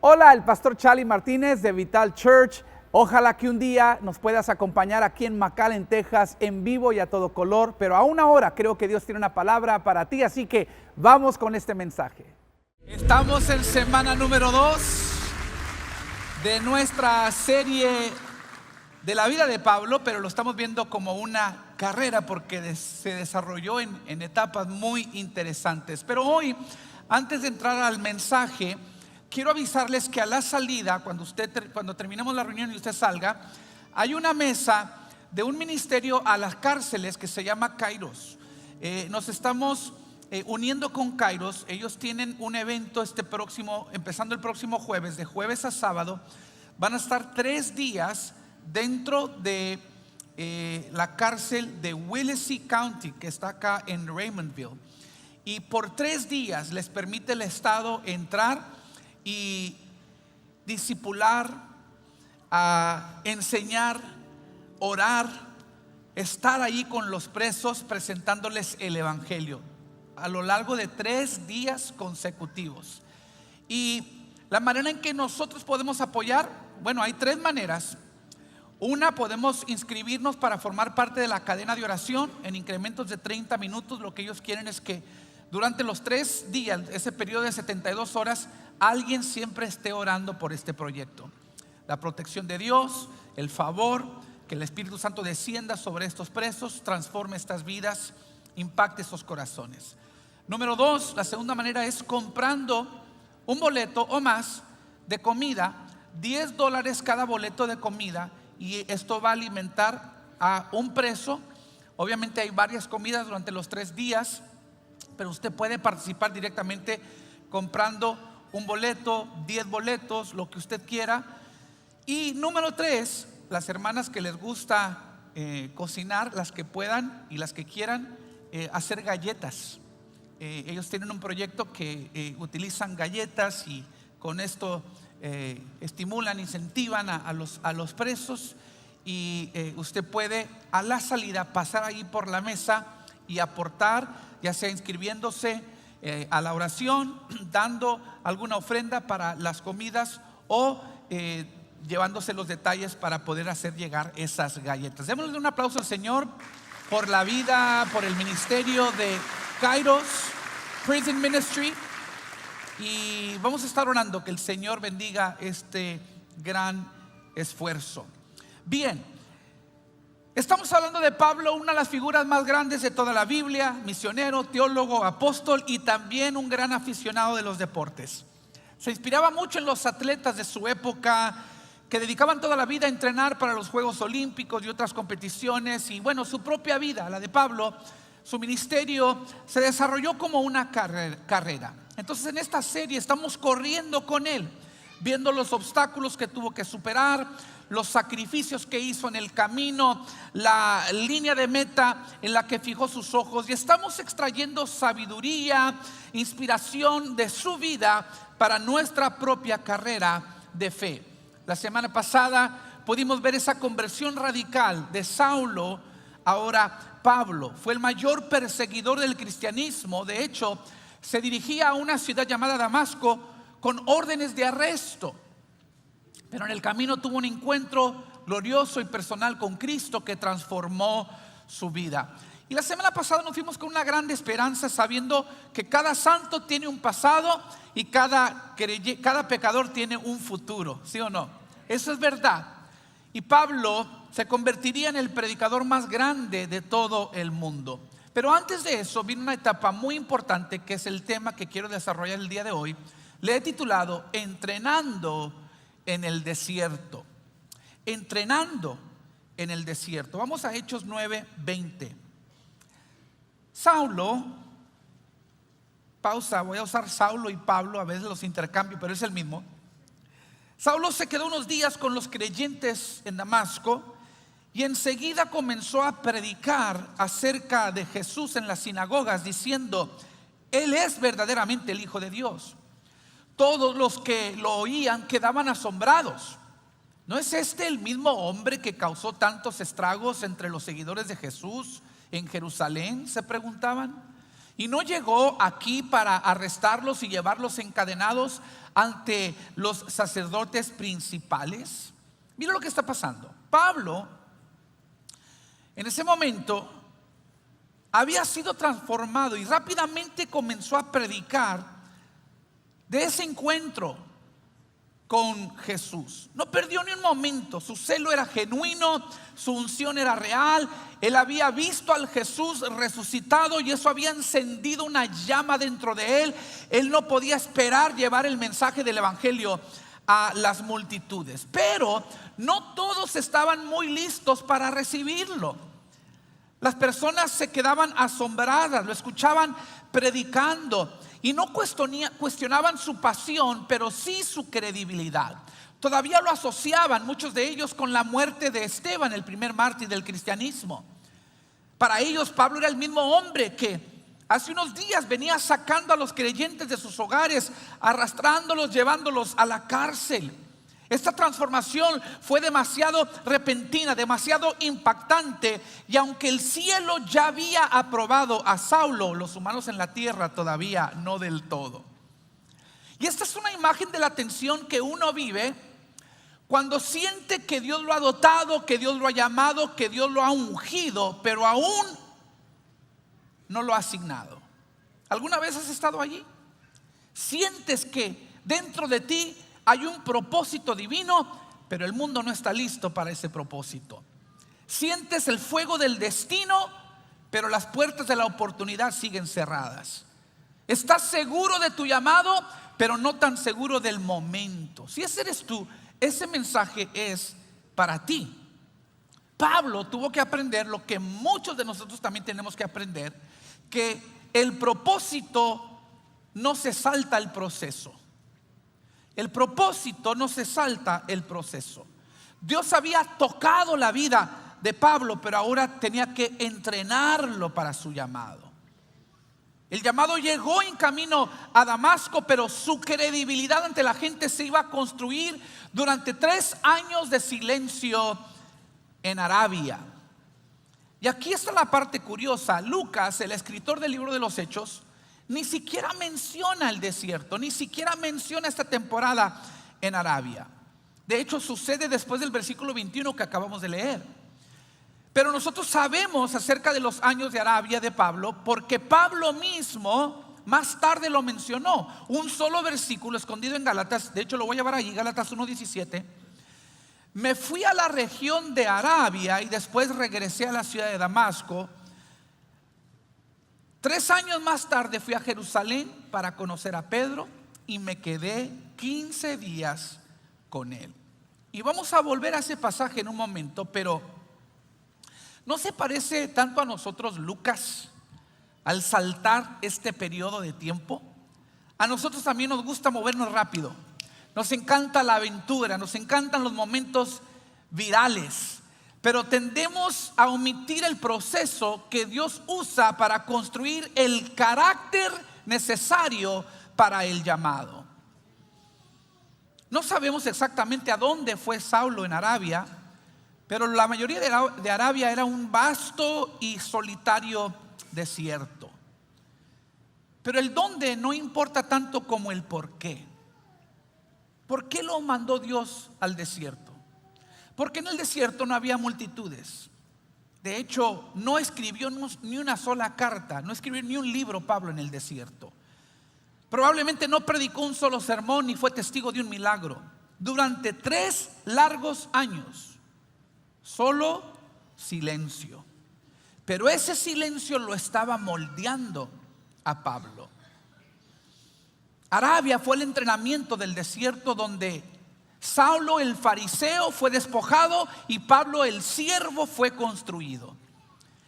Hola, el pastor Charlie Martínez de Vital Church. Ojalá que un día nos puedas acompañar aquí en McAllen, Texas, en vivo y a todo color, pero aún ahora creo que Dios tiene una palabra para ti, así que vamos con este mensaje. Estamos en semana número 2 de nuestra serie de la vida de Pablo, pero lo estamos viendo como una carrera porque se desarrolló en etapas muy interesantes. Pero hoy, antes de entrar al mensaje, quiero avisarles que a la salida, cuando terminemos la reunión y usted salga, hay una mesa de un ministerio a las cárceles que se llama Kairos. Nos estamos uniendo con Kairos. Ellos tienen un evento empezando el próximo jueves, de jueves a sábado. Van a estar 3 días dentro de la cárcel de Willacy County, que está acá en Raymondville. Y por 3 días les permite el Estado entrar y discipular, a enseñar, orar, estar ahí con los presos presentándoles el evangelio a lo largo de 3 días consecutivos. Y la manera en que nosotros podemos apoyar, bueno, hay 3 maneras. Una, podemos inscribirnos para formar parte de la cadena de oración en incrementos de 30 minutos. Lo que ellos quieren es que durante los 3 días, ese periodo de 72 horas, alguien siempre esté orando por este proyecto. La protección de Dios, el favor, que el Espíritu Santo descienda sobre estos presos, transforme estas vidas, impacte estos corazones. Número 2, la segunda manera es comprando un boleto o más de comida, $10 cada boleto de comida, y esto va a alimentar a un preso. Obviamente hay varias comidas durante los 3 días, pero usted puede participar directamente comprando un boleto, 10 boletos, lo que usted quiera. Y número 3, las hermanas que les gusta cocinar, las que puedan y las que quieran hacer galletas. Ellos tienen un proyecto que utilizan galletas y con esto estimulan, incentivan a los presos. Y usted puede a la salida pasar ahí por la mesa y aportar, ya sea inscribiéndose a la oración, dando alguna ofrenda para las comidas o llevándose los detalles para poder hacer llegar esas galletas. Démosle un aplauso al Señor por la vida, por el ministerio de Kairos Prison Ministry, y vamos a estar orando que el Señor bendiga este gran esfuerzo. Bien, estamos hablando de Pablo, una de las figuras más grandes de toda la Biblia, misionero, teólogo, apóstol y también un gran aficionado de los deportes. Se inspiraba mucho en los atletas de su época, que dedicaban toda la vida a entrenar para los Juegos Olímpicos y otras competiciones. Y bueno, su propia vida, la de Pablo, su ministerio se desarrolló como una carrera. Entonces en esta serie estamos corriendo con él, viendo los obstáculos que tuvo que superar, los sacrificios que hizo en el camino, la línea de meta en la que fijó sus ojos, y estamos extrayendo sabiduría, inspiración de su vida para nuestra propia carrera de fe. La semana pasada pudimos ver esa conversión radical de Saulo, ahora Pablo. Fue el mayor perseguidor del cristianismo. De hecho, se dirigía a una ciudad llamada Damasco con órdenes de arresto, pero en el camino tuvo un encuentro glorioso y personal con Cristo que transformó su vida. Y la semana pasada nos fuimos con una gran esperanza, sabiendo que cada santo tiene un pasado y cada pecador tiene un futuro, ¿sí o no? Eso es verdad. Y Pablo se convertiría en el predicador más grande de todo el mundo. Pero antes de eso vino una etapa muy importante, que es el tema que quiero desarrollar el día de hoy. Le he titulado Entrenando en el desierto. Entrenando en el desierto. Vamos a Hechos 9:20. Saulo, pausa, voy a usar Saulo y Pablo, a veces los intercambio, pero es el mismo. Saulo se quedó unos días con los creyentes en Damasco y enseguida comenzó a predicar acerca de Jesús en las sinagogas, diciendo: Él es verdaderamente el Hijo de Dios. Todos los que lo oían quedaban asombrados. ¿No es este el mismo hombre que causó tantos estragos entre los seguidores de Jesús en Jerusalén?, se preguntaban. Y no llegó aquí para arrestarlos y llevarlos encadenados ante los sacerdotes principales. Mira lo que está pasando. Pablo, en ese momento, había sido transformado y rápidamente comenzó a predicar de ese encuentro con Jesús. No perdió ni un momento. Su celo era genuino, su unción era real. Él había visto al Jesús resucitado y eso había encendido una llama dentro de él. Él no podía esperar llevar el mensaje del evangelio a las multitudes, pero no todos estaban muy listos para recibirlo. Las personas se quedaban asombradas, lo escuchaban predicando y no cuestionaban su pasión, pero sí su credibilidad. Todavía lo asociaban, muchos de ellos, con la muerte de Esteban, el primer mártir del cristianismo. Para ellos Pablo era el mismo hombre que hace unos días venía sacando a los creyentes de sus hogares, arrastrándolos, llevándolos a la cárcel. Esta transformación fue demasiado repentina, demasiado impactante, y aunque el cielo ya había aprobado a Saulo, los humanos en la tierra todavía no del todo. Y esta es una imagen de la tensión que uno vive cuando siente que Dios lo ha dotado, que Dios lo ha llamado, que Dios lo ha ungido, pero aún no lo ha asignado. ¿Alguna vez has estado allí? Sientes que dentro de ti hay un propósito divino, pero el mundo no está listo para ese propósito. Sientes el fuego del destino, pero las puertas de la oportunidad siguen cerradas. Estás seguro de tu llamado, pero no tan seguro del momento. Si ese eres tú, ese mensaje es para ti. Pablo tuvo que aprender lo que muchos de nosotros también tenemos que aprender, que el propósito no se salta el proceso. El propósito no se salta el proceso. Dios había tocado la vida de Pablo, pero ahora tenía que entrenarlo para su llamado. El llamado llegó en camino a Damasco, pero su credibilidad ante la gente se iba a construir durante 3 años de silencio en Arabia. Y aquí está la parte curiosa. Lucas, el escritor del libro de los Hechos, ni siquiera menciona el desierto, ni siquiera menciona esta temporada en Arabia. De hecho, sucede después del versículo 21 que acabamos de leer. Pero nosotros sabemos acerca de los años de Arabia de Pablo, porque Pablo mismo más tarde lo mencionó. Un solo versículo escondido en Gálatas, de hecho lo voy a llevar allí, Gálatas 1:17. Me fui a la región de Arabia y después regresé a la ciudad de Damasco. 3 años más tarde fui a Jerusalén para conocer a Pedro y me quedé 15 días con él. Y vamos a volver a ese pasaje en un momento, pero ¿no se parece tanto a nosotros Lucas al saltar este periodo de tiempo? A nosotros también nos gusta movernos rápido. Nos encanta la aventura, nos encantan los momentos virales, pero tendemos a omitir el proceso que Dios usa para construir el carácter necesario para el llamado. No sabemos exactamente a dónde fue Saulo en Arabia, pero la mayoría de Arabia era un vasto y solitario desierto. Pero el dónde no importa tanto como el por qué. ¿Por qué lo mandó Dios al desierto? Porque en el desierto no había multitudes. De hecho, no escribió ni una sola carta, no escribió ni un libro Pablo en el desierto. Probablemente no predicó un solo sermón ni fue testigo de un milagro. Durante 3 largos años, solo silencio. Pero ese silencio lo estaba moldeando a Pablo. Arabia fue el entrenamiento del desierto donde Saulo el fariseo fue despojado y Pablo el siervo fue construido.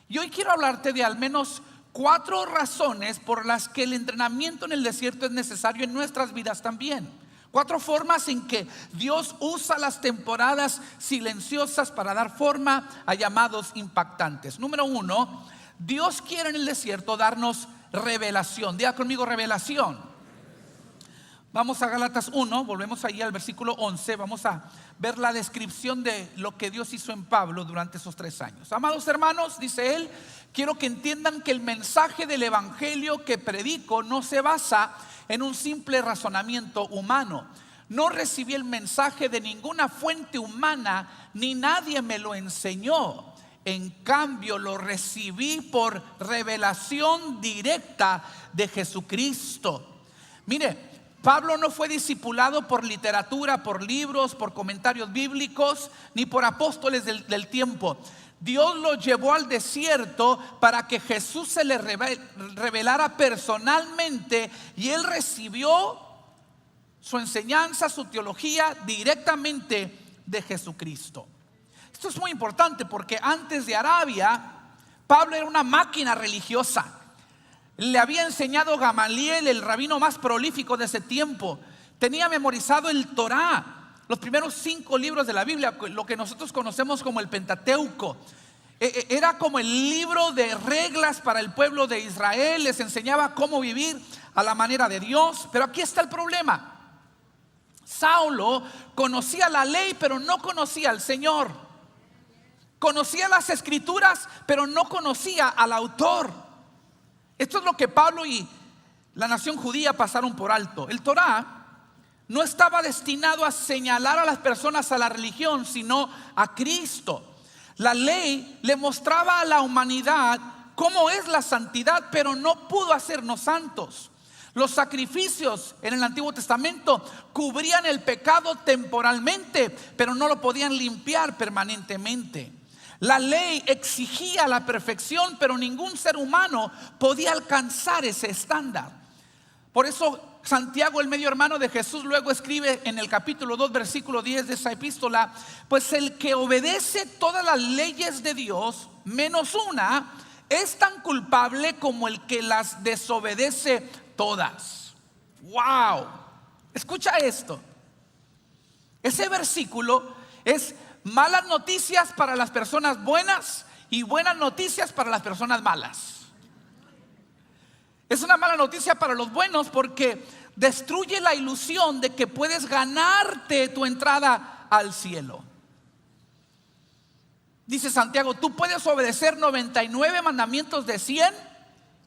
Y hoy quiero hablarte de al menos 4 razones por las que el entrenamiento en el desierto es necesario en nuestras vidas también. 4 formas en que Dios usa las temporadas silenciosas para dar forma a llamados impactantes. Número 1, Dios quiere en el desierto darnos revelación. Diga conmigo, revelación. Vamos a Gálatas 1, volvemos ahí al versículo 11. Vamos a ver la descripción de lo que Dios hizo en Pablo durante esos 3 años. Amados hermanos, dice él, quiero que entiendan que el mensaje del evangelio que predico no se basa en un simple razonamiento humano. No recibí el mensaje de ninguna fuente humana, ni nadie me lo enseñó. En cambio, lo recibí por revelación directa de Jesucristo. Mire, Pablo no fue discipulado por literatura, por libros, por comentarios bíblicos, ni por apóstoles del tiempo. Dios lo llevó al desierto para que Jesús se le revelara personalmente, y él recibió su enseñanza, su teología directamente de Jesucristo. Esto es muy importante porque antes de Arabia, Pablo era una máquina religiosa. Le había enseñado Gamaliel, el rabino más prolífico de ese tiempo. Tenía memorizado el Torá, los primeros 5 libros de la Biblia, lo que nosotros conocemos como el Pentateuco. Era como el libro de reglas para el pueblo de Israel. Les enseñaba cómo vivir a la manera de Dios. Pero aquí está el problema. Saulo conocía la ley, pero no conocía al Señor. Conocía las escrituras, pero no conocía al autor. Esto es lo que Pablo y la nación judía pasaron por alto. El Torá no estaba destinado a señalar a las personas a la religión, sino a Cristo. La ley le mostraba a la humanidad cómo es la santidad, pero no pudo hacernos santos. Los sacrificios en el Antiguo Testamento cubrían el pecado temporalmente, pero no lo podían limpiar permanentemente. La ley exigía la perfección, pero ningún ser humano podía alcanzar ese estándar. Por eso Santiago, el medio hermano de Jesús, luego escribe en el capítulo 2, versículo 10 de esa epístola: pues el que obedece todas las leyes de Dios, menos una, es tan culpable como el que las desobedece todas. ¡Wow! Escucha esto. Ese versículo es malas noticias para las personas buenas y buenas noticias para las personas malas. Es una mala noticia para los buenos porque destruye la ilusión de que puedes ganarte tu entrada al cielo. Dice Santiago: tú puedes obedecer 99 mandamientos de 100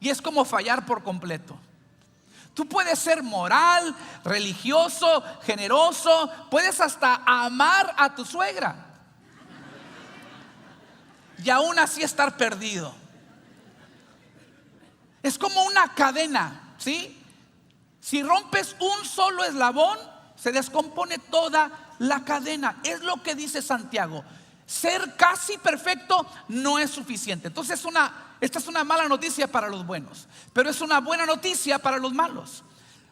y es como fallar por completo. Tú puedes ser moral, religioso, generoso, puedes hasta amar a tu suegra y aún así estar perdido. Es como una cadena, ¿sí? Si rompes un solo eslabón, se descompone toda la cadena. Es lo que dice Santiago. Ser casi perfecto no es suficiente. Entonces esta es una mala noticia para los buenos, pero es una buena noticia para los malos.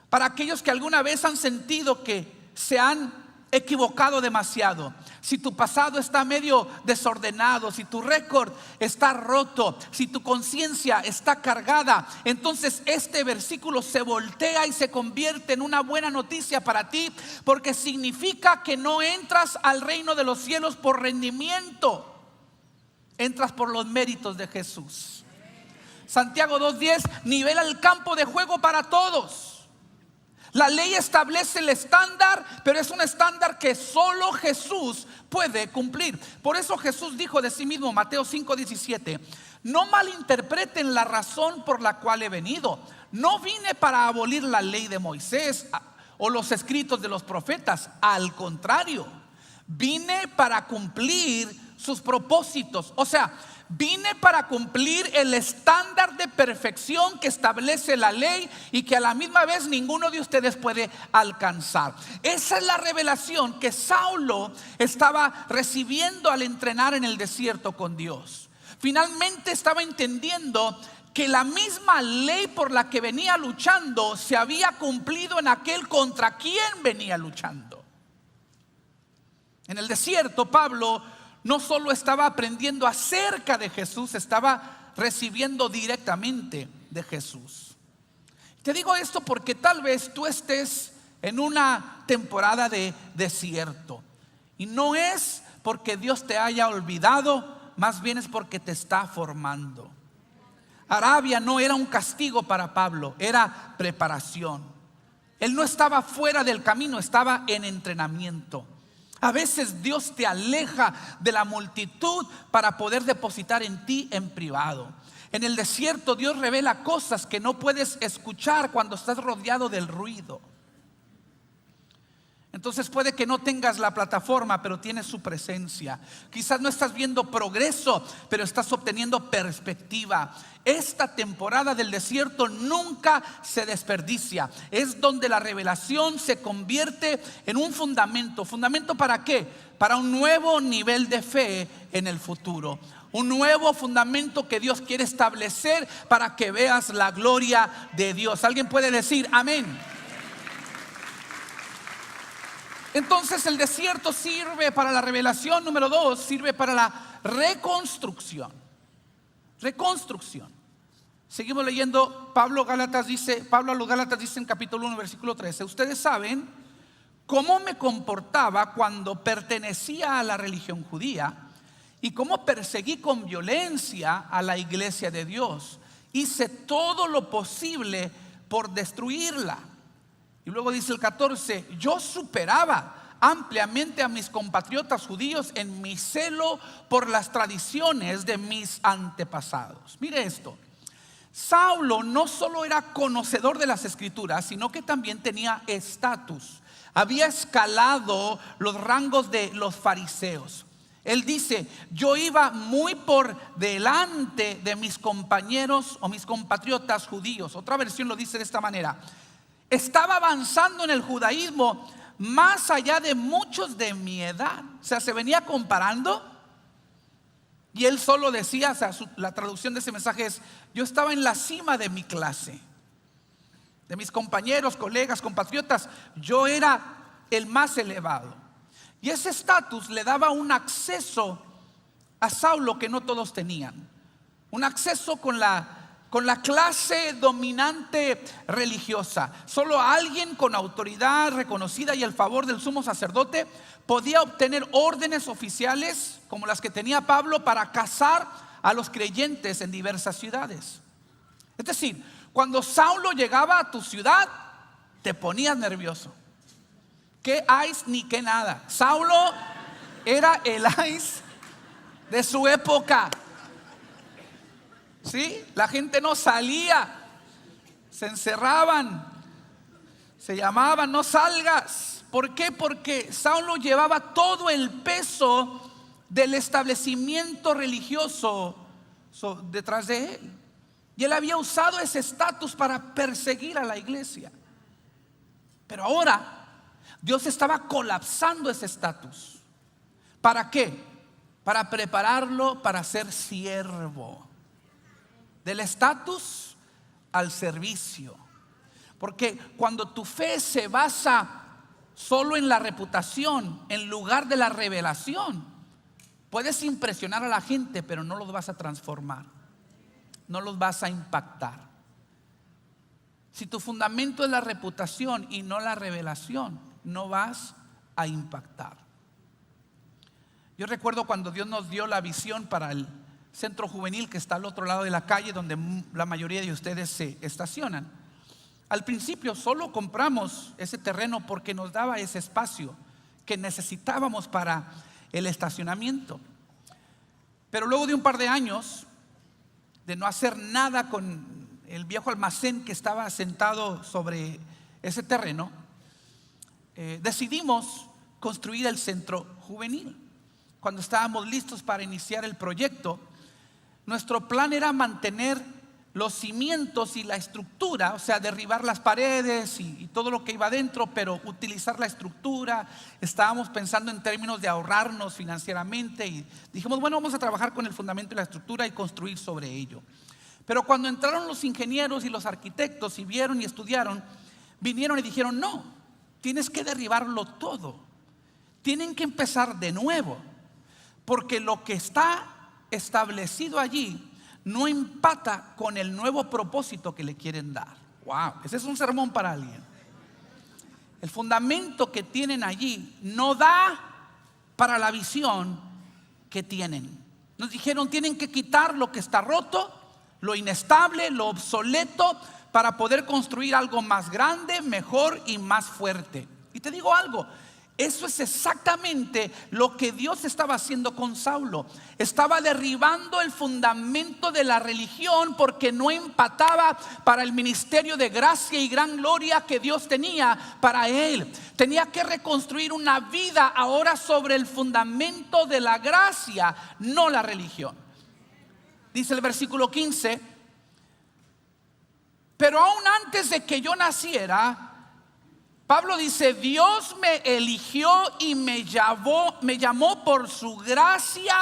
Para aquellos que alguna vez han sentido que se han equivocado demasiado. Si tu pasado está medio desordenado, si tu récord está roto, si tu conciencia está cargada, entonces este versículo se voltea y se convierte en una buena noticia para ti, porque significa que no entras al reino de los cielos por rendimiento, entras por los méritos de Jesús. Santiago 2:10 nivela el campo de juego para todos. La ley establece el estándar, pero es un estándar que solo Jesús puede cumplir. Por eso Jesús dijo de sí mismo, Mateo 5:17: no malinterpreten la razón por la cual he venido. No vine para abolir la ley de Moisés o los escritos de los profetas. Al contrario, vine para cumplir sus propósitos. O sea, vine para cumplir el estándar de perfección que establece la ley y que a la misma vez ninguno de ustedes puede alcanzar. Esa es la revelación que Saulo estaba recibiendo al entrenar en el desierto con Dios. Finalmente estaba entendiendo que la misma ley por la que venía luchando se había cumplido en aquel contra quien venía luchando. En el desierto, Pablo no solo estaba aprendiendo acerca de Jesús, estaba recibiendo directamente de Jesús. Te digo esto porque tal vez tú estés en una temporada de desierto, y no es porque Dios te haya olvidado, más bien es porque te está formando. Arabia no era un castigo para Pablo, era preparación. Él no estaba fuera del camino, estaba en entrenamiento. A veces Dios te aleja de la multitud para poder depositar en ti en privado. En el desierto Dios revela cosas que no puedes escuchar cuando estás rodeado del ruido. Entonces puede que no tengas la plataforma, pero tienes su presencia. Quizás no estás viendo progreso, pero estás obteniendo perspectiva. Esta temporada del desierto nunca se desperdicia. Es donde la revelación se convierte en un fundamento. ¿Fundamento para qué? Para un nuevo nivel de fe en el futuro. Un nuevo fundamento que Dios quiere establecer para que veas la gloria de Dios. ¿Alguien puede decir amén? Entonces el desierto sirve para la revelación. Número 2, sirve para la reconstrucción. Reconstrucción. Seguimos leyendo. Pablo a los Gálatas dice en capítulo 1 versículo 13: ustedes saben cómo me comportaba cuando pertenecía a la religión judía y cómo perseguí con violencia a la iglesia de Dios. Hice todo lo posible por destruirla. Y luego dice el 14: yo superaba ampliamente a mis compatriotas judíos en mi celo por las tradiciones de mis antepasados. Mire esto. Saulo no solo era conocedor de las escrituras, sino que también tenía estatus. Había escalado los rangos de los fariseos. Él dice: yo iba muy por delante de mis compañeros o mis compatriotas judíos. Otra versión lo dice de esta manera: estaba avanzando en el judaísmo más allá de muchos de mi edad. O sea, se venía comparando. Y él solo decía, o sea, la traducción de ese mensaje es: yo estaba en la cima de mi clase, de mis compañeros, colegas, compatriotas. Yo era el más elevado. Y ese estatus le daba un acceso a Saulo que no todos tenían. Un acceso con la clase dominante religiosa. Solo alguien con autoridad reconocida y el favor del sumo sacerdote podía obtener órdenes oficiales como las que tenía Pablo para cazar a los creyentes en diversas ciudades. Es decir, cuando Saulo llegaba a tu ciudad, te ponías nervioso. ¿Qué ICE ni qué nada? Saulo era el ICE de su época. ¿Sí? La gente no salía, se encerraban, se llamaban: no salgas. ¿Por qué? Porque Saulo llevaba todo el peso del establecimiento religioso detrás de él. Y él había usado ese estatus para perseguir a la iglesia. Pero ahora Dios estaba colapsando ese estatus. ¿Para qué? Para prepararlo para ser siervo. Del estatus al servicio. Porque cuando tu fe se basa solo en la reputación en lugar de la revelación, puedes impresionar a la gente, pero no los vas a transformar, no los vas a impactar. Si tu fundamento es la reputación y no la revelación, no vas a impactar. Yo recuerdo cuando Dios nos dio la visión para el centro juvenil que está al otro lado de la calle, donde la mayoría de ustedes se estacionan. Al principio solo compramos ese terreno porque nos daba ese espacio que necesitábamos para el estacionamiento. Pero luego de un par de años de no hacer nada con el viejo almacén que estaba asentado sobre ese terreno, decidimos construir el centro juvenil. Cuando estábamos listos para iniciar el proyecto, nuestro plan era mantener los cimientos y la estructura, o sea, derribar las paredes y todo lo que iba adentro, pero utilizar la estructura. Estábamos pensando en términos de ahorrarnos financieramente y dijimos: bueno, vamos a trabajar con el fundamento y la estructura y construir sobre ello. Pero cuando entraron los ingenieros y los arquitectos y vieron y estudiaron, vinieron y dijeron: no, tienes que derribarlo todo, tienen que empezar de nuevo, porque lo que está establecido allí no empata con el nuevo propósito que le quieren dar. Wow, ese es un sermón para alguien. El fundamento que tienen allí no da para la visión que tienen. Nos dijeron: tienen que quitar lo que está roto, lo inestable, lo obsoleto, para poder construir algo más grande, mejor y más fuerte. Y te digo algo: Eso es exactamente lo que Dios estaba haciendo con Saulo. Estaba derribando el fundamento de la religión porque no empataba para el ministerio de gracia y gran gloria que Dios tenía para él. Tenía que reconstruir una vida ahora sobre el fundamento de la gracia, no la religión. Dice el versículo 15: pero aún antes de que yo naciera, Pablo dice, Dios me eligió y me llamó por su gracia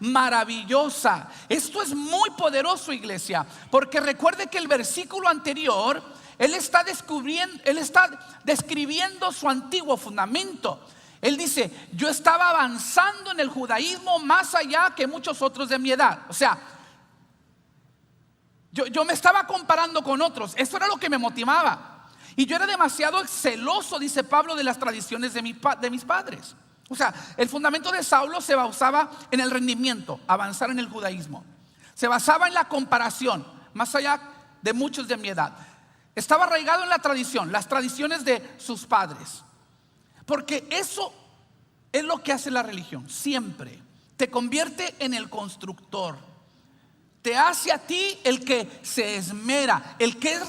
maravillosa. Esto es muy poderoso, iglesia, porque recuerde que el versículo anterior, él está describiendo su antiguo fundamento. Él dice, yo estaba avanzando en el judaísmo más allá que muchos otros de mi edad. O sea, yo me estaba comparando con otros. Eso era lo que me motivaba. Y yo era demasiado celoso, dice Pablo, de las tradiciones de mis padres. O sea, el fundamento de Saulo se basaba en el rendimiento, avanzar en el judaísmo. Se basaba en la comparación, más allá de muchos de mi edad. Estaba arraigado en la tradición, las tradiciones de sus padres. Porque eso es lo que hace la religión, siempre. Te convierte en el constructor. Te hace a ti el que se esmera, el que es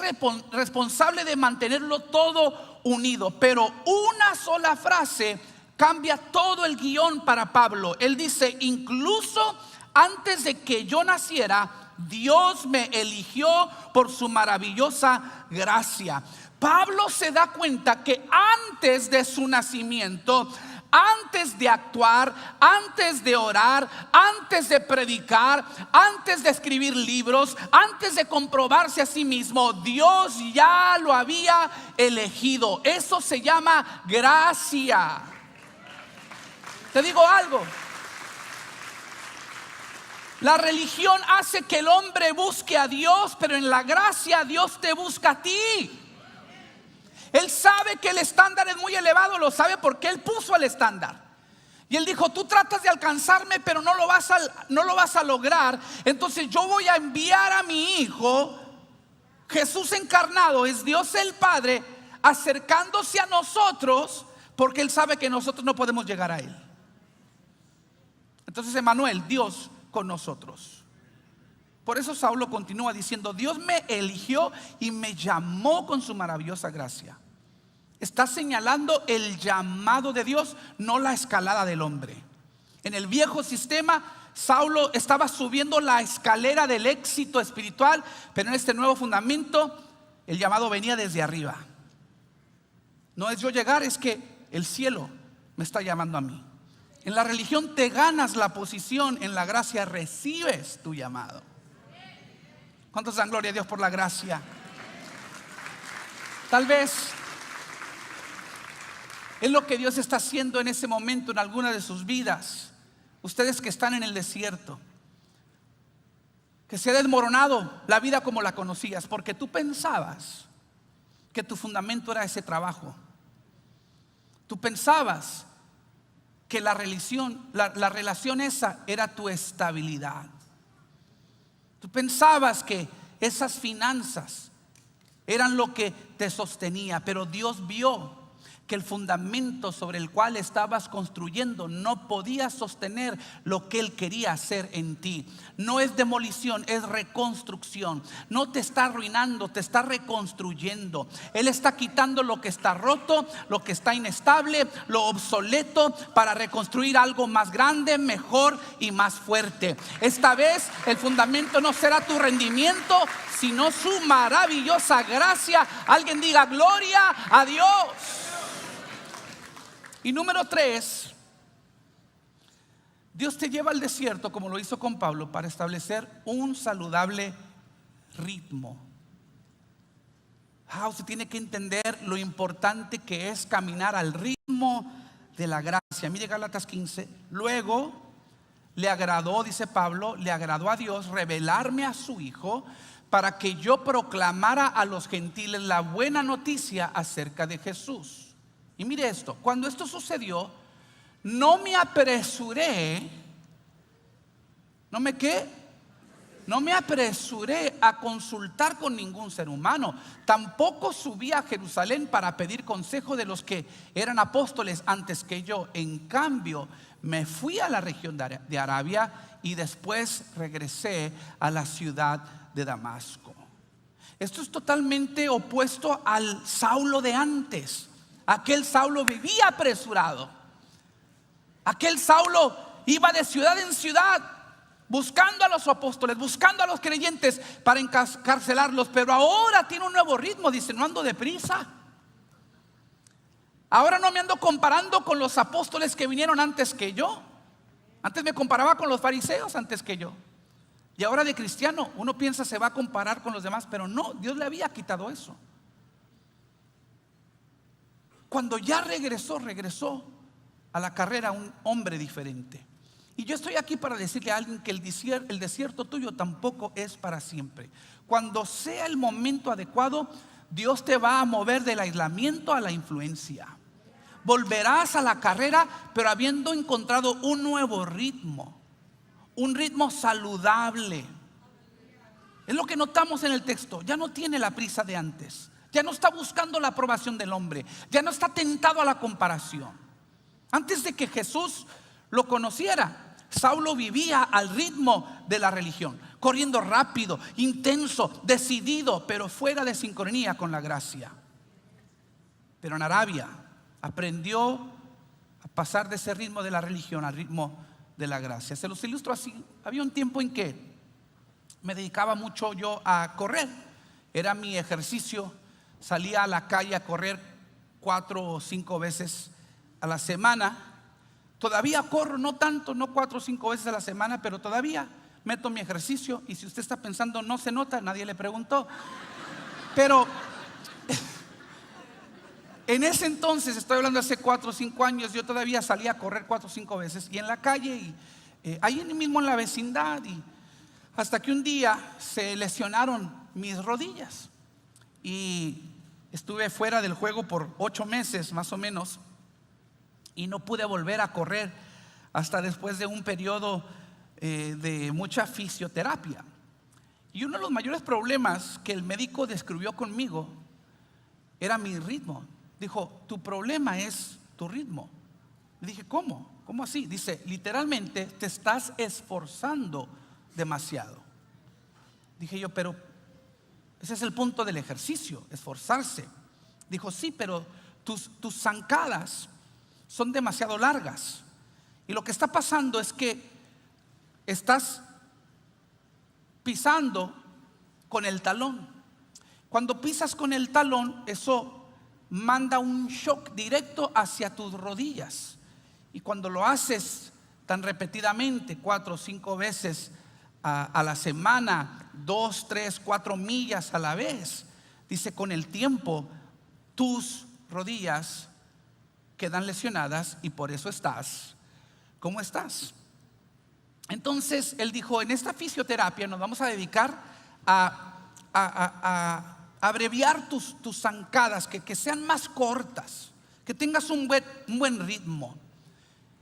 responsable de mantenerlo todo unido. Pero una sola frase cambia todo el guión para Pablo. Él dice, incluso antes de que yo naciera, Dios me eligió por su maravillosa gracia. Pablo se da cuenta que antes de su nacimiento, antes de actuar, antes de orar, antes de predicar, antes de escribir libros, antes de comprobarse a sí mismo, Dios ya lo había elegido. Eso se llama gracia. Te digo algo. La religión hace que el hombre busque a Dios, pero en la gracia Dios te busca a ti. Él sabe que el estándar es muy elevado, lo sabe porque Él puso el estándar. Y Él dijo, tú tratas de alcanzarme, pero no lo vas a lograr. Entonces yo voy a enviar a mi Hijo, Jesús encarnado, es Dios el Padre, acercándose a nosotros, porque Él sabe que nosotros no podemos llegar a Él. Entonces Emmanuel, Dios con nosotros. Por eso Saulo continúa diciendo, Dios me eligió y me llamó con su maravillosa gracia. Está señalando el llamado de Dios, no la escalada del hombre. En el viejo sistema, Saulo estaba subiendo la escalera del éxito espiritual, pero en este nuevo fundamento, el llamado venía desde arriba. No es yo llegar, es que el cielo me está llamando a mí. En la religión te ganas la posición, en la gracia recibes tu llamado. ¿Cuántos dan gloria a Dios por la gracia? Tal vez es lo que Dios está haciendo en ese momento en alguna de sus vidas. Ustedes que están en el desierto, que se ha desmoronado la vida como la conocías, porque tú pensabas que tu fundamento era ese trabajo. Tú pensabas que la relación esa era tu estabilidad. Tú pensabas que esas finanzas eran lo que te sostenía, pero Dios vio que el fundamento sobre el cual estabas construyendo no podía sostener lo que Él quería hacer en ti. No es demolición, es reconstrucción. No te está arruinando, te está reconstruyendo. Él está quitando lo que está roto, lo que está inestable, lo obsoleto, para reconstruir algo más grande, mejor y más fuerte. Esta vez el fundamento no será tu rendimiento, sino su maravillosa gracia. Alguien diga gloria a Dios. Y número 3, Dios te lleva al desierto, como lo hizo con Pablo, para establecer un saludable ritmo. Usted tiene que entender lo importante que es caminar al ritmo de la gracia. Mire Gálatas 15. Luego le agradó, dice Pablo, le agradó a Dios revelarme a su Hijo para que yo proclamara a los gentiles la buena noticia acerca de Jesús. Y mire esto, cuando esto sucedió, no me apresuré, no no me apresuré a consultar con ningún ser humano. Tampoco subí a Jerusalén para pedir consejo de los que eran apóstoles antes que yo. En cambio, me fui a la región de Arabia y después regresé a la ciudad de Damasco. Esto es totalmente opuesto al Saulo de antes. Aquel Saulo vivía apresurado. Aquel Saulo iba de ciudad en ciudad buscando a los apóstoles, buscando a los creyentes para encarcelarlos. Pero ahora tiene un nuevo ritmo. Dice: no ando deprisa. Ahora no me ando comparando con los apóstoles que vinieron antes que yo. Antes me comparaba con los fariseos antes que yo. Y ahora de cristiano uno piensa se va a comparar con los demás, pero no, Dios le había quitado eso. Cuando ya regresó a la carrera un hombre diferente. Y yo estoy aquí para decirle a alguien que el desierto tuyo tampoco es para siempre. Cuando sea el momento adecuado, Dios te va a mover del aislamiento a la influencia. Volverás a la carrera, pero habiendo encontrado un nuevo ritmo, un ritmo saludable. Es lo que notamos en el texto. Ya no tiene la prisa de antes. Ya no está buscando la aprobación del hombre. Ya no está tentado a la comparación. Antes de que Jesús lo conociera, Saulo vivía al ritmo de la religión, corriendo rápido, intenso, decidido, pero fuera de sincronía con la gracia. Pero en Arabia aprendió a pasar de ese ritmo de la religión al ritmo de la gracia. Se los ilustro así. Había un tiempo en que me dedicaba mucho yo a correr. Era mi ejercicio. Salía a la calle a correr 4 o 5 veces a la semana. Todavía corro, no tanto, no 4 o 5 veces a la semana, pero todavía meto mi ejercicio. Y si usted está pensando no se nota, nadie le preguntó. Pero en ese entonces, estoy hablando hace 4 o 5 años, yo todavía salía a correr 4 o 5 veces. Y en la calle, y ahí mismo en la vecindad. Y hasta que un día se lesionaron mis rodillas. Y estuve fuera del juego por 8 meses más o menos. Y no pude volver a correr hasta después de un periodo de mucha fisioterapia. Y uno de los mayores problemas que el médico describió conmigo era mi ritmo. Dijo: tu problema es tu ritmo. Le dije: ¿cómo? ¿Cómo así? Dice: literalmente te estás esforzando demasiado. Dije yo: pero ese es el punto del ejercicio, esforzarse. Dijo: sí, pero tus zancadas son demasiado largas. Y lo que está pasando es que estás pisando con el talón. Cuando pisas con el talón, eso manda un shock directo hacia tus rodillas. Y cuando lo haces tan repetidamente, 4 o 5 veces a la semana, 2, 3, 4 millas a la vez, dice, con el tiempo tus rodillas quedan lesionadas y por eso estás como estás. Entonces él dijo: en esta fisioterapia nos vamos a dedicar a abreviar tus zancadas, que sean más cortas, que tengas un buen ritmo.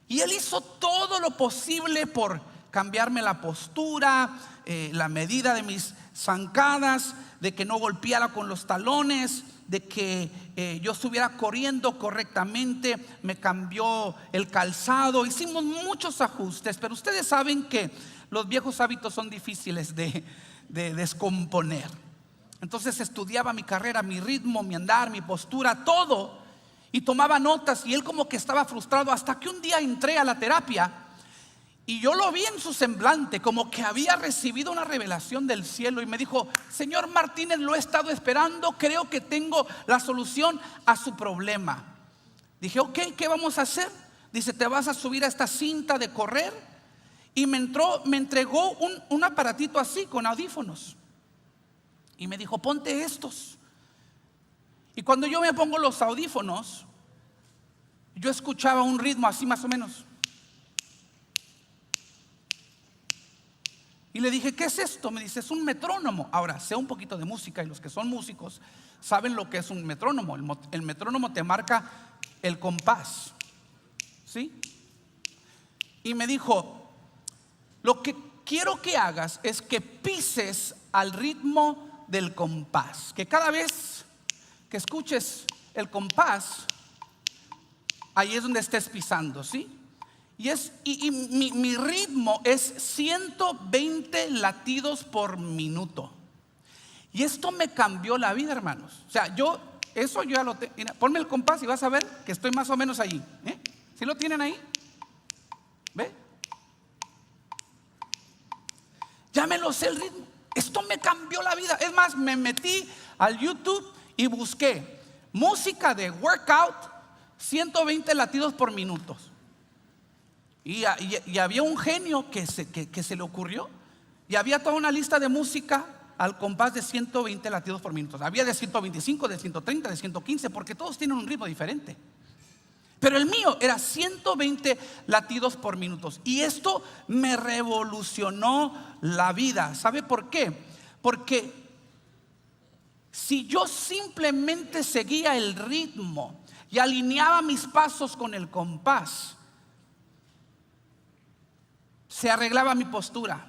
Y él hizo todo lo posible por cambiarme la postura, la medida de mis zancadas, de que no golpeara con los talones, de que yo estuviera corriendo correctamente. Me cambió el calzado, hicimos muchos ajustes, pero ustedes saben que los viejos hábitos son difíciles de descomponer. Entonces estudiaba mi carrera, mi ritmo, mi andar, mi postura, todo, y tomaba notas. Y él como que estaba frustrado, hasta que un día entré a la terapia y yo lo vi en su semblante, como que había recibido una revelación del cielo. Y me dijo: señor Martínez, lo he estado esperando, creo que tengo la solución a su problema. Dije: ok, ¿qué vamos a hacer? Dice: te vas a subir a esta cinta de correr. Y me entregó un aparatito así con audífonos. Y me dijo: ponte estos. Y cuando yo me pongo los audífonos, yo escuchaba un ritmo así más o menos. Y le dije: ¿qué es esto? Me dice: es un metrónomo. Ahora, sé un poquito de música y los que son músicos saben lo que es un metrónomo. El metrónomo te marca el compás, ¿sí? Y me dijo: lo que quiero que hagas es que pises al ritmo del compás. Que cada vez que escuches el compás, ahí es donde estés pisando, ¿sí? Y mi ritmo es 120 latidos por minuto. Y esto me cambió la vida, hermanos. O sea, yo ya lo tengo. Ponme el compás y vas a ver que estoy más o menos allí. ¿Sí lo tienen ahí? ¿Ve? Ya me lo sé el ritmo. Esto me cambió la vida. Es más, me metí al YouTube y busqué música de workout, 120 latidos por minuto. Y había un genio que se le ocurrió. Y había toda una lista de música al compás de 120 latidos por minuto. Había de 125, de 130, de 115, porque todos tienen un ritmo diferente. Pero el mío era 120 latidos por minuto. Y esto me revolucionó la vida. ¿Sabe por qué? Porque si yo simplemente seguía el ritmo y alineaba mis pasos con el compás, se arreglaba mi postura,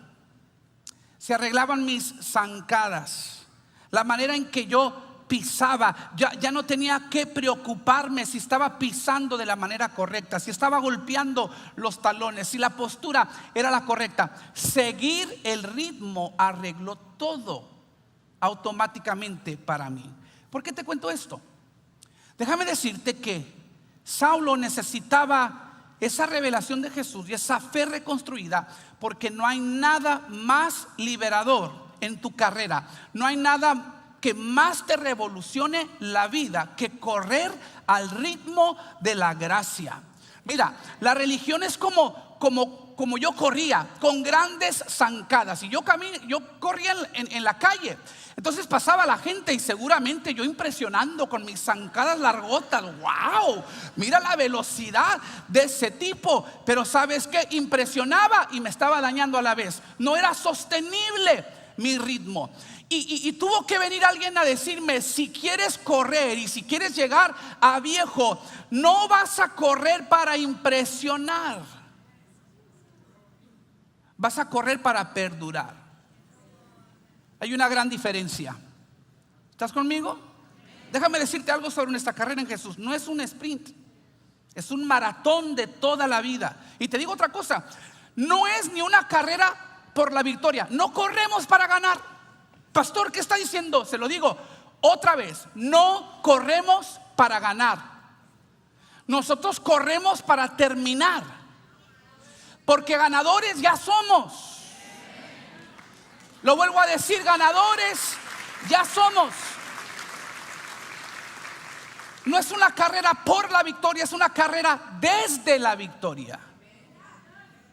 se arreglaban mis zancadas, la manera en que yo pisaba. Ya no tenía que preocuparme si estaba pisando de la manera correcta, si estaba golpeando los talones, si la postura era la correcta. Seguir el ritmo arregló todo automáticamente para mí. ¿Por qué te cuento esto? Déjame decirte que Saulo necesitaba esa revelación de Jesús y esa fe reconstruida, porque no hay nada más liberador en tu carrera, no hay nada que más te revolucione la vida que correr al ritmo de la gracia. Mira, la religión es como yo corría, con grandes zancadas. Y yo corría en la calle. Entonces pasaba la gente y seguramente yo impresionando con mis zancadas largotas. ¡Wow! Mira la velocidad de ese tipo. Pero ¿sabes qué? Impresionaba y me estaba dañando a la vez. No era sostenible mi ritmo. Y tuvo que venir alguien a decirme: si quieres correr y si quieres llegar a viejo, no vas a correr para impresionar, vas a correr para perdurar. Hay una gran diferencia. ¿Estás conmigo? Déjame decirte algo sobre nuestra carrera en Jesús. No es un sprint, es un maratón de toda la vida. Y te digo otra cosa: no es ni una carrera por la victoria. No corremos para ganar. Pastor, ¿qué está diciendo? Se lo digo otra vez: no corremos para ganar. Nosotros corremos para terminar, porque ganadores ya somos. Lo vuelvo a decir: ganadores ya somos. No es una carrera por la victoria, es una carrera desde la victoria.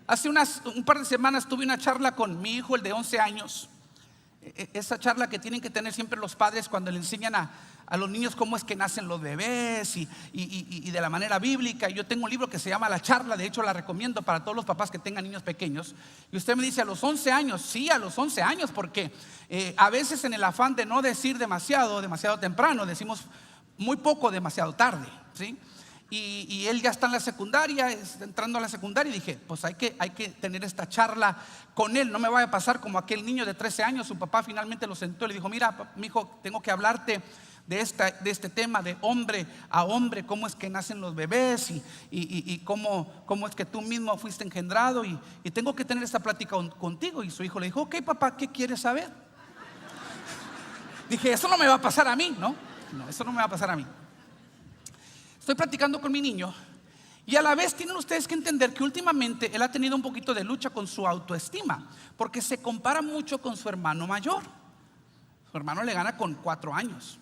Hace un par de semanas tuve una charla con mi hijo, el de 11 años. Esa charla que tienen que tener siempre los padres cuando le enseñan a los niños cómo es que nacen los bebés y de la manera bíblica. Yo tengo un libro que se llama La Charla, de hecho la recomiendo para todos los papás que tengan niños pequeños. Y usted me dice: ¿a los 11 años? Sí, a los 11 años, porque a veces en el afán de no decir demasiado temprano, decimos muy poco demasiado tarde, ¿sí? Y él ya está en la secundaria, está entrando a la secundaria, y dije: pues hay que tener esta charla con él. No me vaya a pasar como aquel niño de 13 años. Su papá finalmente lo sentó y le dijo: mira, mi hijo, tengo que hablarte de este tema de hombre a hombre, cómo es que nacen los bebés y cómo es que tú mismo fuiste engendrado, y tengo que tener esta plática contigo. Y su hijo le dijo: ok, papá, ¿qué quieres saber? Dije: eso no me va a pasar a mí, ¿no? No, eso no me va a pasar a mí. Estoy platicando con mi niño, y a la vez tienen ustedes que entender que últimamente él ha tenido un poquito de lucha con su autoestima, porque se compara mucho con su hermano mayor. Su hermano le gana con 4 años.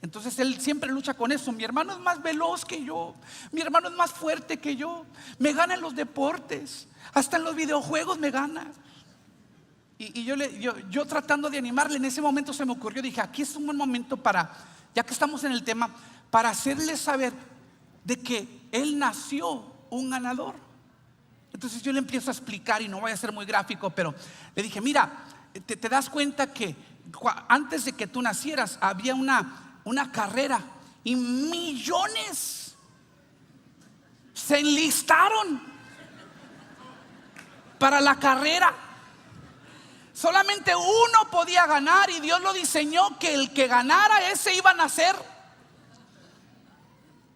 Entonces él siempre lucha con eso: mi hermano es más veloz que yo, mi hermano es más fuerte que yo, me gana en los deportes, hasta en los videojuegos me gana. Y yo tratando de animarle, en ese momento se me ocurrió, dije: aquí es un buen momento para, ya que estamos en el tema, para hacerle saber de que él nació un ganador. Entonces yo le empiezo a explicar, y no voy a ser muy gráfico, pero le dije: mira, te das cuenta que antes de que tú nacieras había una carrera y millones se enlistaron para la carrera. Solamente uno podía ganar y Dios lo diseñó que el que ganara ese iba a nacer.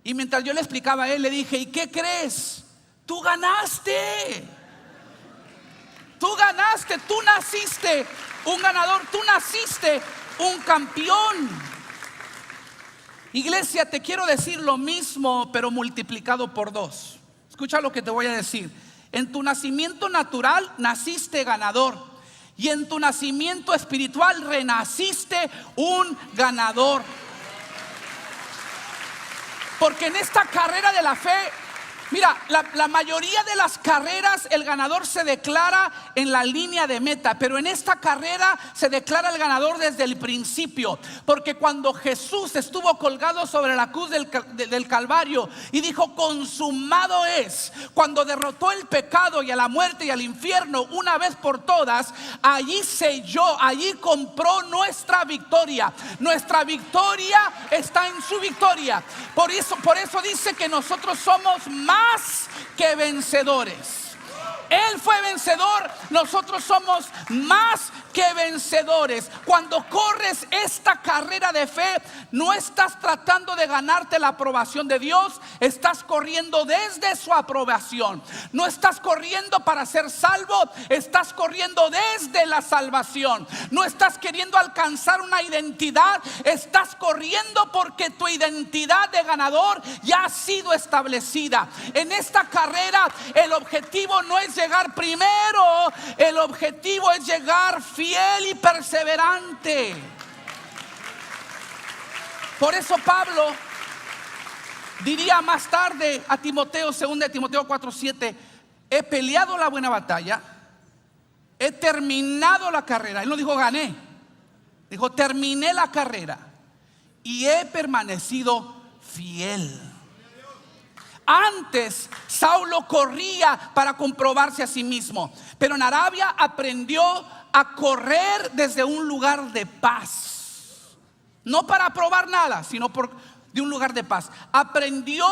Y mientras yo le explicaba a él, le dije: ¿y qué crees? Tú ganaste. Tú ganaste, tú naciste un ganador, tú naciste un campeón. Iglesia, te quiero decir lo mismo, pero multiplicado por 2. Escucha lo que te voy a decir. En tu nacimiento natural naciste ganador, y en tu nacimiento espiritual renaciste un ganador. Porque en esta carrera de la fe, mira, la mayoría de las carreras el ganador se declara en la línea de meta, pero en esta carrera se declara el ganador desde el principio. Porque cuando Jesús estuvo colgado sobre la cruz del Calvario y dijo: consumado es, cuando derrotó el pecado y a la muerte y al infierno una vez por todas, allí selló, allí compró nuestra victoria. Nuestra victoria está en su victoria. Por eso dice que nosotros somos más que vencedores. Él fue vencedor, nosotros somos más que vencedores. Cuando corres esta carrera de fe, no estás tratando de ganarte la aprobación de Dios, estás corriendo desde su aprobación. No estás corriendo para ser salvo, estás corriendo desde la salvación. No estás queriendo alcanzar una identidad, estás corriendo porque tu identidad de ganador ya ha sido establecida. En esta carrera el objetivo no es llegar primero, el objetivo es llegar fiel y perseverante. Por eso Pablo diría más tarde a Timoteo, 2 Timoteo 4:7: he peleado la buena batalla, he terminado la carrera. Él no dijo gané, dijo terminé la carrera y he permanecido fiel. Antes Saulo corría para comprobarse a sí mismo, pero en Arabia aprendió a correr desde un lugar de paz. No para probar nada, sino de un lugar de paz. Aprendió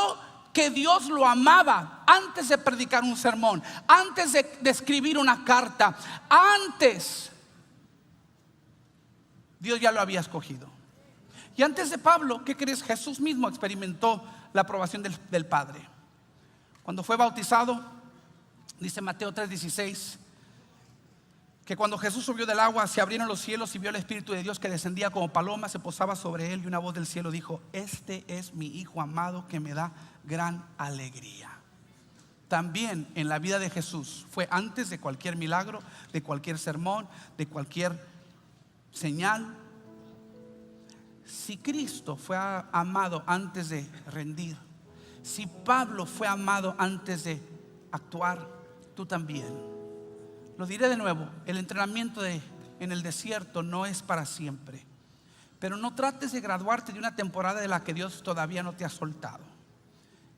que Dios lo amaba antes de predicar un sermón, antes de escribir una carta. Antes Dios ya lo había escogido. Y antes de Pablo, ¿qué crees? Jesús mismo experimentó la aprobación del Padre. Cuando fue bautizado, dice Mateo 3:16, que cuando Jesús subió del agua, se abrieron los cielos y vio el Espíritu de Dios que descendía como paloma, se posaba sobre él, y una voz del cielo dijo: este es mi Hijo amado, que me da gran alegría. También en la vida de Jesús fue antes de cualquier milagro, de cualquier sermón, de cualquier señal. Si Cristo fue amado antes de rendir, si Pablo fue amado antes de actuar, tú también. Lo diré de nuevo: el entrenamiento en el desierto no es para siempre. Pero no trates de graduarte de una temporada de la que Dios todavía no te ha soltado.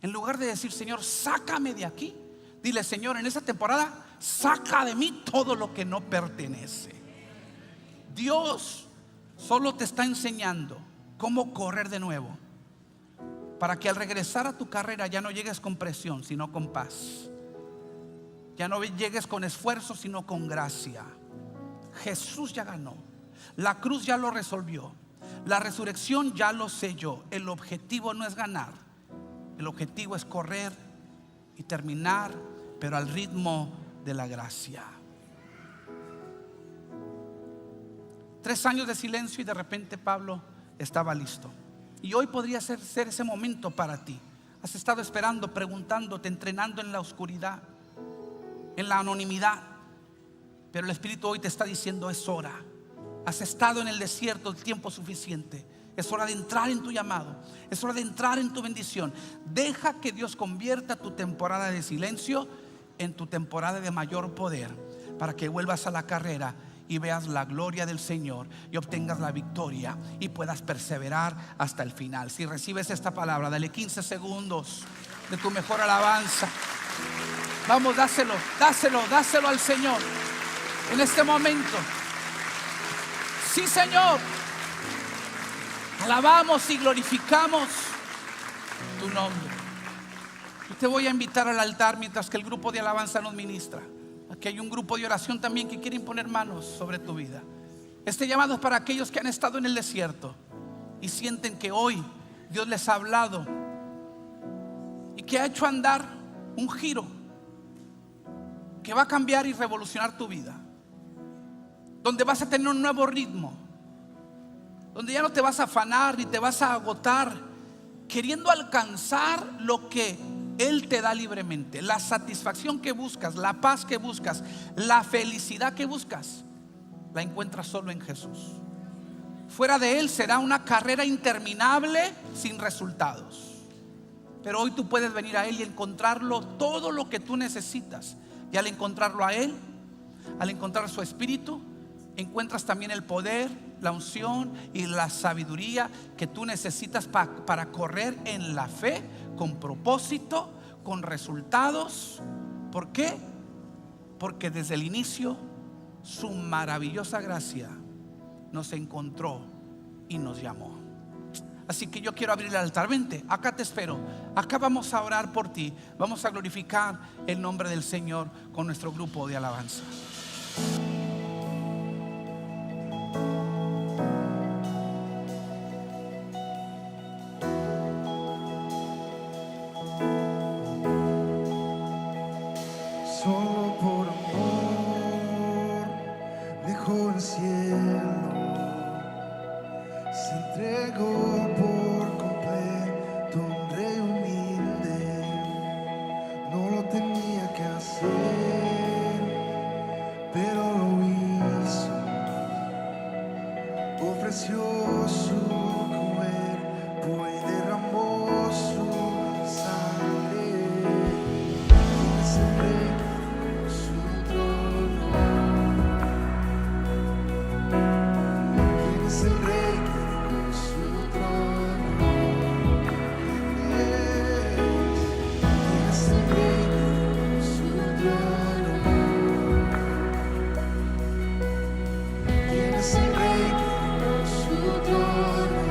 En lugar de decir: Señor, sácame de aquí, dile: Señor, en esa temporada saca de mí todo lo que no pertenece. Dios solo te está enseñando cómo correr de nuevo, para que al regresar a tu carrera ya no llegues con presión, sino con paz. Ya no llegues con esfuerzo, sino con gracia. Jesús ya ganó, la cruz ya lo resolvió, la resurrección ya lo selló. El objetivo no es ganar, el objetivo es correr y terminar, pero al ritmo de la gracia. 3 años de silencio y de repente Pablo estaba listo. Y hoy podría ser ese momento para ti. Has estado esperando, preguntándote, entrenando en la oscuridad, en la anonimidad, pero el Espíritu hoy te está diciendo: es hora. Has estado en el desierto el tiempo suficiente. Es hora de entrar en tu llamado, es hora de entrar en tu bendición. Deja que Dios convierta tu temporada de silencio en tu temporada de mayor poder, para que vuelvas a la carrera y veas la gloria del Señor y obtengas la victoria y puedas perseverar hasta el final. Si recibes esta palabra, dale 15 segundos de tu mejor alabanza. Vamos, dáselo al Señor en este momento. Sí, Señor, alabamos y glorificamos tu nombre. Yo te voy a invitar al altar mientras que el grupo de alabanza nos ministra. Aquí hay un grupo de oración también que quiere imponer manos sobre tu vida. Este llamado es para aquellos que han estado en el desierto y sienten que hoy Dios les ha hablado y que ha hecho andar un giro que va a cambiar y revolucionar tu vida, donde vas a tener un nuevo ritmo, donde ya no te vas a afanar ni te vas a agotar queriendo alcanzar lo que Él te da libremente. La satisfacción que buscas, la paz que buscas, la felicidad que buscas, la encuentras solo en Jesús. Fuera de Él será una carrera interminable sin resultados. Pero hoy tú puedes venir a Él y encontrarlo todo lo que tú necesitas. Y al encontrarlo a Él, al encontrar su Espíritu, encuentras también el poder, la unción y la sabiduría que tú necesitas para correr en la fe, con propósito, con resultados. ¿Por qué? Porque desde el inicio su maravillosa gracia nos encontró y nos llamó. Así que yo quiero abrir el altar. Vente, acá te espero. Acá vamos a orar por ti. Vamos a glorificar el nombre del Señor con nuestro grupo de alabanza. Solo por amor dejó el cielo, se entregó por completo, un rey humilde, no lo tenía que hacer, pero lo hizo, ofreció su cuerpo y derramó su sangre. Es el rey en su trono. ¿Quién es el rey en su trono? ¿Quién es el rey en su trono? ¿Quién es el rey en su trono?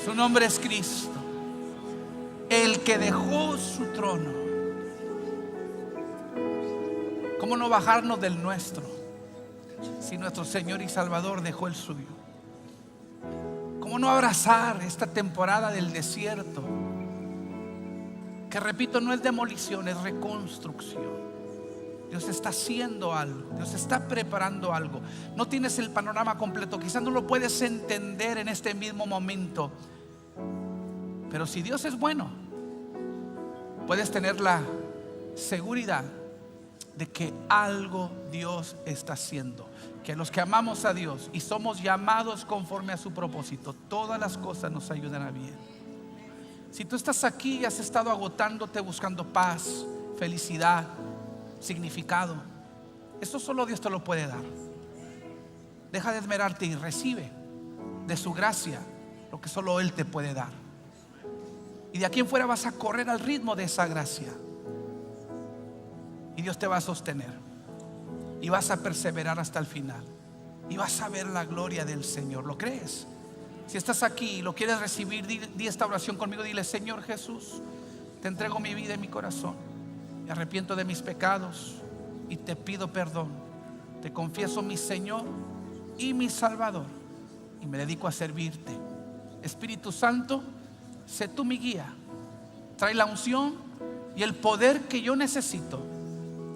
Su nombre es Cristo, el que dejó su trono. ¿Cómo no bajarnos del nuestro si nuestro Señor y Salvador dejó el suyo? ¿Cómo no abrazar esta temporada del desierto? Que repito, no es demolición, es reconstrucción. Dios está haciendo algo, Dios está preparando algo. No tienes el panorama completo, quizás no lo puedes entender en este mismo momento, pero si Dios es bueno, puedes tener la seguridad de que algo Dios está haciendo. Que los que amamos a Dios y somos llamados conforme a su propósito, todas las cosas nos ayudan a bien. Si tú estás aquí y has estado agotándote buscando paz, felicidad, significado, eso solo Dios te lo puede dar. Deja de esmerarte y recibe de su gracia lo que solo Él te puede dar. Y de aquí en fuera vas a correr al ritmo de esa gracia. Y Dios te va a sostener. Y vas a perseverar hasta el final. Y vas a ver la gloria del Señor. ¿Lo crees? Si estás aquí y lo quieres recibir, di esta oración conmigo. Dile: Señor Jesús, te entrego mi vida y mi corazón. Me arrepiento de mis pecados y te pido perdón. Te confieso mi Señor y mi Salvador, y me dedico a servirte. Espíritu Santo, sé tú mi guía. Trae la unción y el poder que yo necesito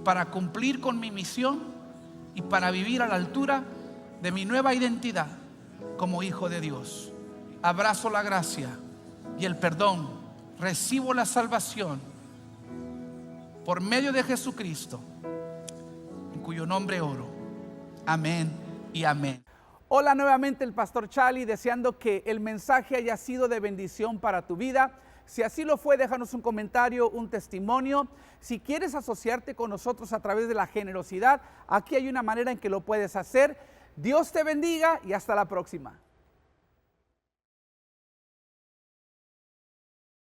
para cumplir con mi misión y para vivir a la altura de mi nueva identidad como hijo de Dios. Abrazo la gracia y el perdón. Recibo la salvación por medio de Jesucristo, en cuyo nombre oro. Amén y amén. Hola, nuevamente el pastor Charlie, deseando que el mensaje haya sido de bendición para tu vida. Si así lo fue, déjanos un comentario, un testimonio. Si quieres asociarte con nosotros a través de la generosidad, aquí hay una manera en que lo puedes hacer. Dios te bendiga y hasta la próxima.